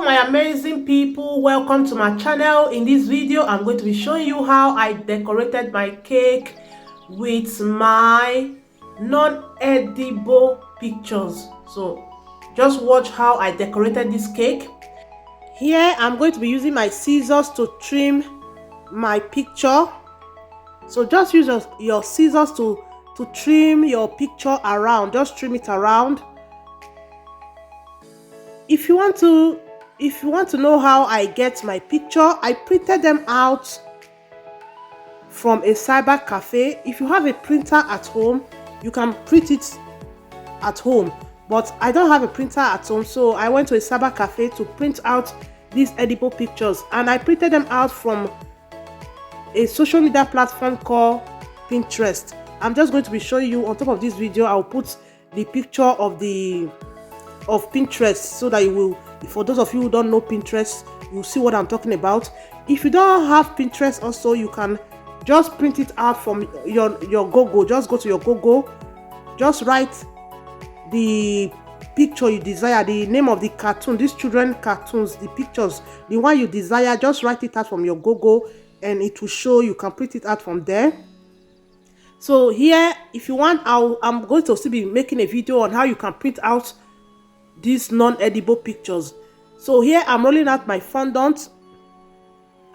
my amazing people, welcome to my channel. In this video I'm going to be showing you how I decorated my cake with my non-edible pictures. So just watch how I decorated this cake. Here I'm going to be using my scissors to trim my picture. So just use your scissors to trim your picture around. Just trim it around. If you want to know how I get my picture, I printed them out from a cyber cafe. If you have a printer at home, you can print it at home, but I don't have a printer at home, so I went to a cyber cafe to print out these edible pictures, and I printed them out from a social media platform called Pinterest. I'm just going to be showing you on top of this video. I'll put the picture of Pinterest so that you will, for those of you who don't know Pinterest, you'll see what I'm talking about. If you don't have Pinterest also, you can just print it out from your Google. Just go to your Google, just write the picture you desire, the name of the cartoon, these children cartoons, the pictures, the one you desire, just write it out from your Google and it will show. You can print it out from there. So here, if you want, I'm going to still be making a video on how you can print out these non-edible pictures. So here I'm rolling out my fondant.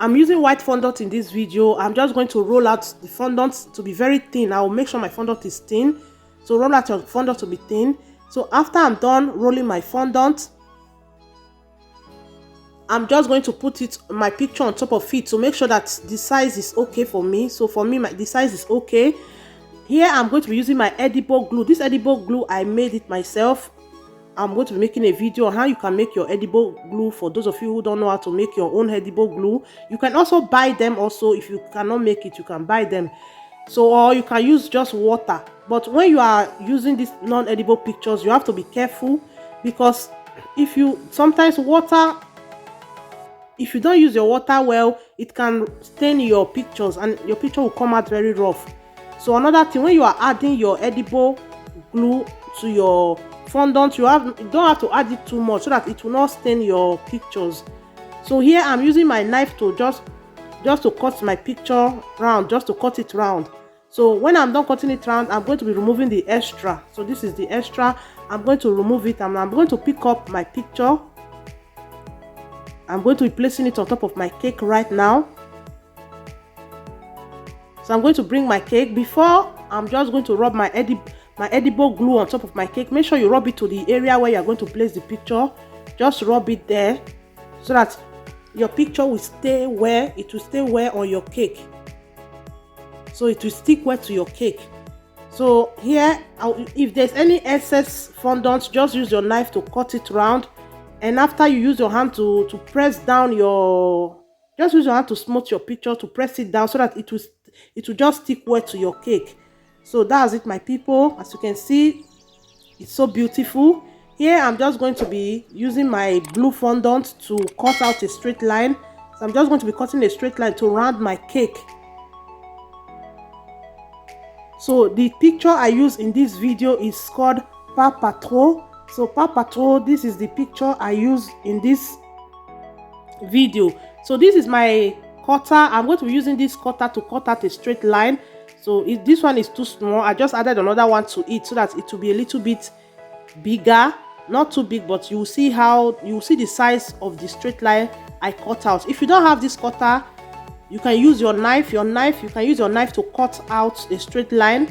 I'm using white fondant in this video. I'm just going to roll out the fondant to be very thin. I will make sure my fondant is thin. So roll out your fondant to be thin. So after I'm done rolling my fondant, I'm just going to put my picture on top of it to make sure that the size is okay for me. So for me, the size is okay. Here I'm going to be using my edible glue. This edible glue, I made it myself. I'm going to be making a video on how you can make your edible glue. For those of you who don't know how to make your own edible glue, you can also buy them. Also, if you cannot make it, you can buy them. So, or you can use just water. But when you are using these non-edible pictures, you have to be careful, because if you don't use your water well, it can stain your pictures and your picture will come out very rough. So another thing, when you are adding your edible glue to your fondant, you don't have to add it too much so that it will not stain your pictures. So here I'm using my knife to just to cut my picture round, just to cut it round. So when I'm done cutting it round, I'm going to be removing the extra. So this is the extra. I'm going to remove it, and I'm going to pick up my picture. I'm going to be placing it on top of my cake right now. So I'm going to bring my cake. Before, I'm just going to rub my edible glue on top of my cake. Make sure you rub it to the area where you're going to place the picture. Just rub it there so that your picture will stay where it will stay well on your cake. So it will stick well to your cake. So here, if there's any excess fondant, just use your knife to cut it round. And after you use your hand to press down just use your hand to smooth your picture, to press it down so that it will just stick well to your cake. So that's it, my people. As you can see, it's so beautiful. Here I'm just going to be using my blue fondant to cut out a straight line. So I'm just going to be cutting a straight line to round my cake. So the picture I use in this video is called Pas Patro. So Pas Patro, this is the picture I use in this video. So this is my cutter. I'm going to be using this cutter to cut out a straight line. So if this one is too small, I just added another one to it so that it will be a little bit bigger. Not too big, but you will see the size of the straight line I cut out. If you don't have this cutter, you can use your knife. You can use your knife to cut out a straight line.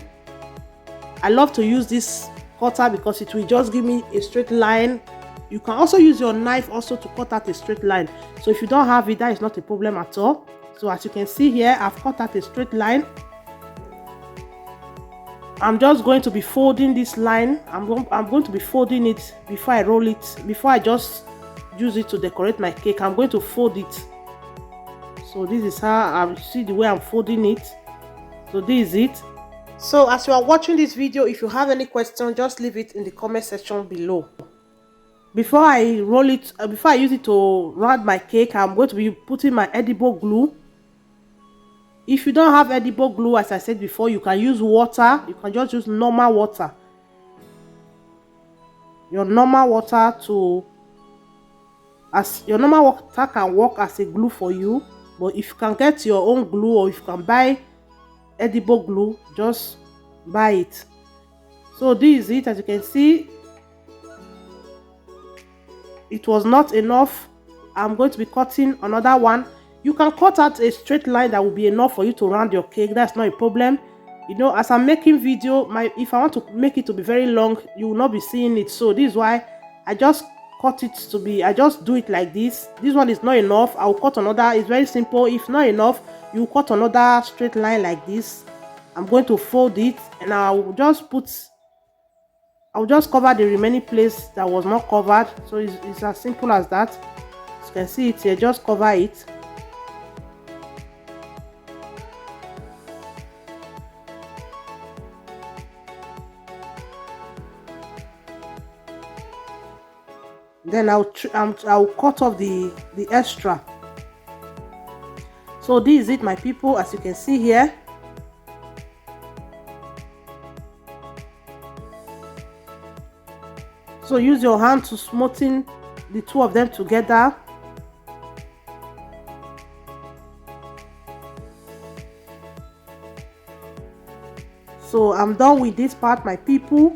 I love to use this cutter because it will just give me a straight line. You can also use your knife also to cut out a straight line. So if you don't have it, that is not a problem at all. So as you can see here, I've cut out a straight line. I'm just going to be folding this line. I'm going to be folding it before I roll it. Before I just use it to decorate my cake, I'm going to fold it. So this is how I see the way I'm folding it. So this is it. So as you are watching this video, if you have any question, just leave it in the comment section below. Before I roll it, before I use it to round my cake, I'm going to be putting my edible glue. If you don't have edible glue, as I said before, you can use water. You can just use normal water. Your normal water to as your normal water can work as a glue for you, but if you can get your own glue or if you can buy edible glue, just buy it. So this is it. As you can see, it was not enough. I'm going to be cutting another one. You can cut out a straight line that will be enough for you to round your cake. That's not a problem. You know, as I'm making video, if I want to make it to be very long, you will not be seeing it. So this is why I just cut it to be, I just do it like this. This one is not enough. I'll cut another. It's very simple. If not enough, you cut another straight line like this. I'm going to fold it, and I'll just cover the remaining place that was not covered. So it's as simple as that. As you can see it here, just cover it. Then I'll cut off the extra. So this is it, my people. As you can see here, so use your hand to smoothen the two of them together. So I'm done with this part, my people.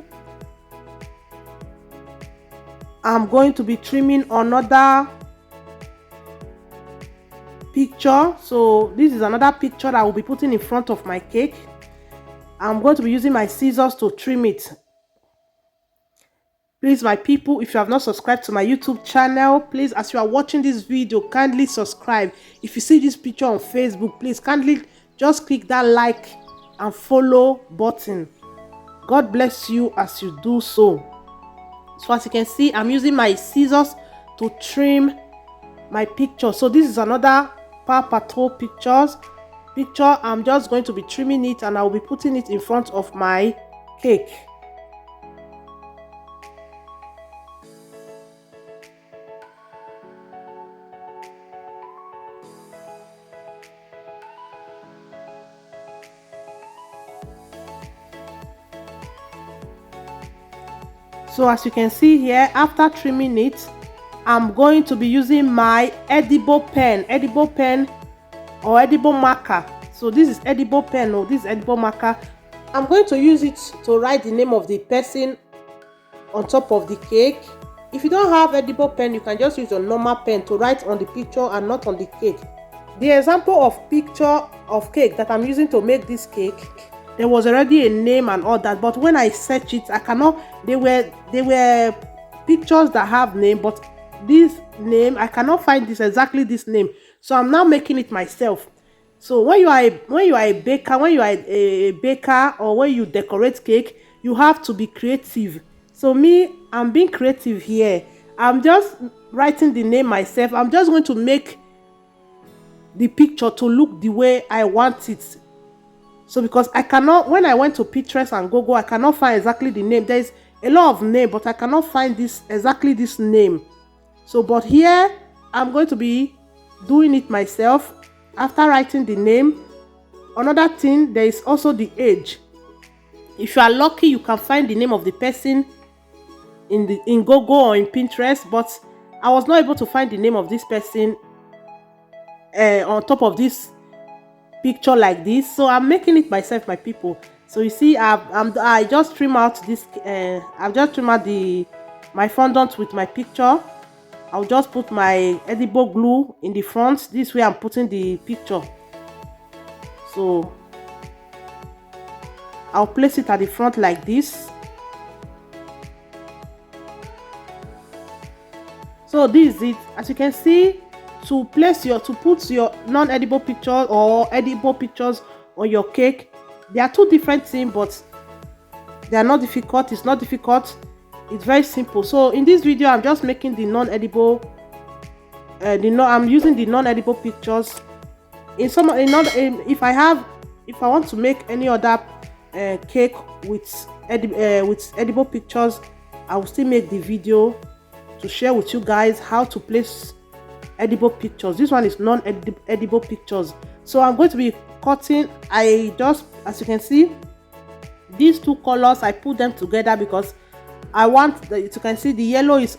I'm going to be trimming another picture. So this is another picture that I will be putting in front of my cake. I'm going to be using my scissors to trim it. Please, my people, if you have not subscribed to my YouTube channel, please, as you are watching this video, kindly subscribe. If you see this picture on Facebook, please kindly just click that like and follow button. God bless you as you do so. So as you can see, I'm using my scissors to trim my picture. So this is another paw picture. I'm just going to be trimming it, and I'll be putting it in front of my cake. So as you can see here, after trimming it, I'm going to be using my edible pen or edible marker. So this is edible pen or this is edible marker. I'm going to use it to write the name of the person on top of the cake. If you don't have edible pen, you can just use your normal pen to write on the picture and not on the cake. The example of picture of cake that I'm using to make this cake, there was already a name and all that, but when I search it, I cannot. They were pictures that have name, but this name I cannot find exactly this name. So I'm now making it myself. So when you are a baker, or when you decorate cake, you have to be creative. So me, I'm being creative here. I'm just writing the name myself. I'm just going to make the picture to look the way I want it. So because I cannot, when I went to Pinterest and Google, I cannot find exactly the name. There is a lot of name, but I cannot find exactly this name. So but here I'm going to be doing it myself. After writing the name, another thing, there is also the age. If you are lucky, you can find the name of the person in Google or in Pinterest, but I was not able to find the name of this person on top of this picture like this. So I'm making it myself, my people. So you see, I just trim out this. I've just trimmed out my fondant with my picture. I'll just put my edible glue in the front. This way I'm putting the picture. So I'll place it at the front like this. So this is it. As you can see, to put your non-edible pictures or edible pictures on your cake, they are two different things, but they are not difficult. It's not difficult. It's very simple. So in this video, I'm just making the non-edible. I'm using the non-edible pictures. If I want to make any other cake with edible pictures, I will still make the video to share with you guys how to place edible pictures. This one is non-edible pictures. So I'm going to be cutting. As you can see, these two colors, I put them together because I want you can see the yellow is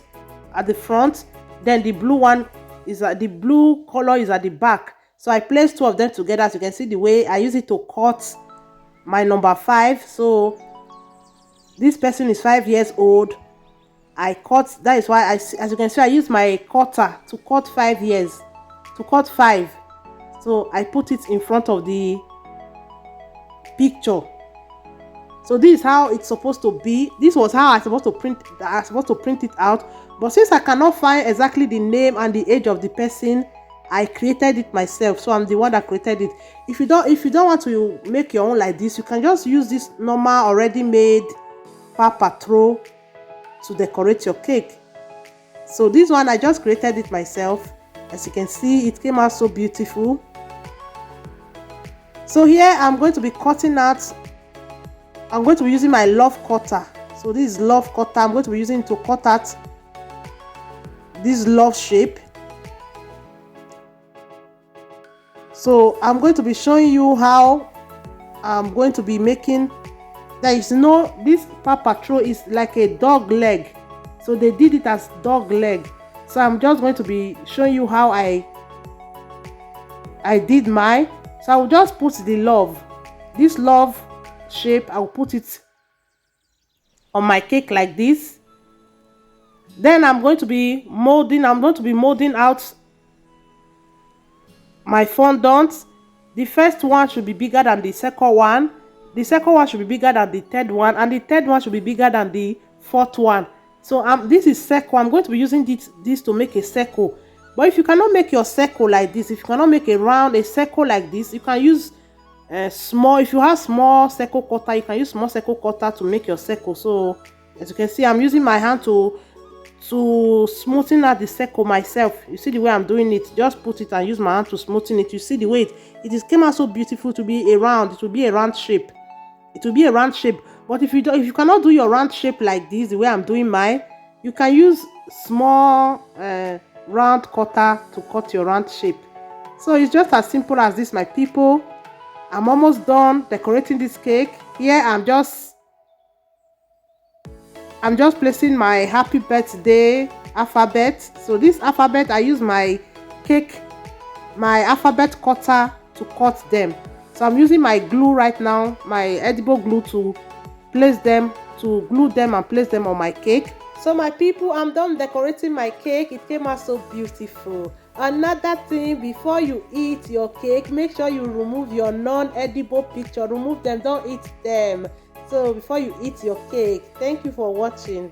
at the front, then the blue one is the blue color is at the back. So I placed two of them together. As you can see, the way I use it to cut my number 5. So this person is 5 years old. I cut, that is why as you can see, I use my cutter to cut 5 years, to cut 5. So I put it in front of the picture. So this is how it's supposed to be. This was how I was supposed to print it out. But since I cannot find exactly the name and the age of the person, I created it myself. So I'm the one that created it. If you don't want to make your own like this, you can just use this normal already made paper throw to decorate your cake. So this one, I just created it myself. As you can see, it came out so beautiful. So here I'm going to be cutting out. I'm going to be using my love cutter. So this is love cutter. I'm going to be using it to cut out this love shape. So I'm going to be showing you how I'm going to be making. There is no, this paper throw is like a dog leg. So they did it as dog leg. So I'm just going to be showing you how I did mine. So I will just put the love, this love shape, I'll put it on my cake like this. Then I'm going to be molding out my fondant. The first one should be bigger than the second one. The second one should be bigger than the third one, and the third one should be bigger than the fourth one. So this is circle. I'm going to be using this to make a circle. But if you cannot make your circle like this, if you cannot make a circle like this, you can use small. If you have small circle cutter, you can use small circle cutter to make your circle. So as you can see, I'm using my hand to smoothen out the circle myself. You see the way I'm doing it. Just put it and use my hand to smoothen it. You see the way it came out so beautiful to be a round. It will be a round shape. It will be a round shape. But if you cannot do your round shape like this, the way I'm doing mine, you can use small round cutter to cut your round shape. So it's just as simple as this, my people. I'm almost done decorating this cake. Here I'm just placing my happy birthday alphabet. So this alphabet, I use my alphabet cutter to cut them. So I'm using my glue right now, my edible glue, to glue them and place them on my cake. So my people, I'm done decorating my cake. It came out so beautiful. Another thing, before you eat your cake, make sure you remove your non-edible picture. Remove them, don't eat them. So before you eat your cake, thank you for watching.